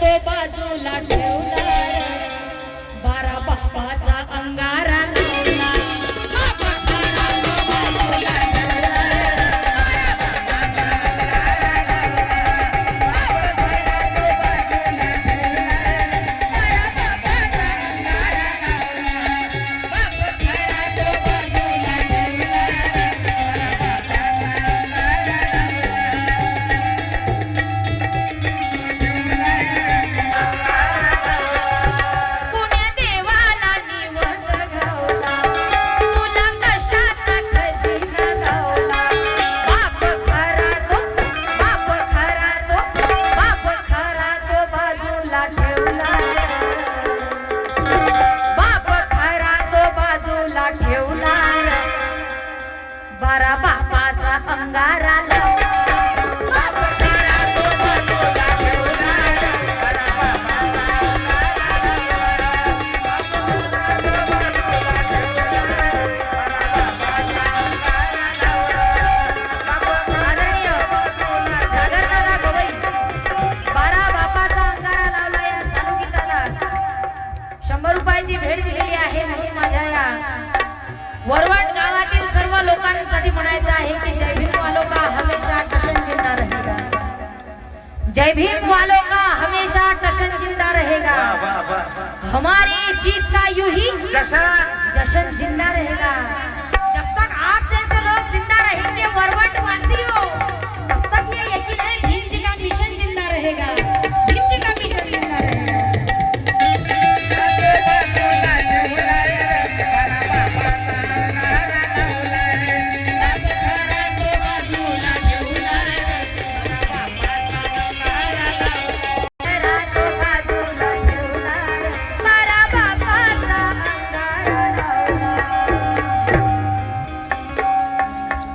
तो बाजूला ठेवला बारा बाप्पाचा अंगारा लावला बाप्पा खरा तो बाजूला ठेवला बारा बापाचा अंगारा लावला बाप खरा तो बाजूला ठेवला बारा बापाचा अंगारा लावला या चालू गीताला 100 रुपयाची भेट दिलेली आहे म्हणून माझ्या या वरवाड गावातील सर्व लोकांसाठी म्हणायचं आहे की जय भीम वालों का हमेशा टशन जिंदा रहेगा जय भीम वालों का हमेशा टशन जिंदा रहेगा हमारी जीत का यूं ही जश्न जिंदा रहेगा जब तक आप जैसे लोग जिंदा रहेंगे वरवट वासियों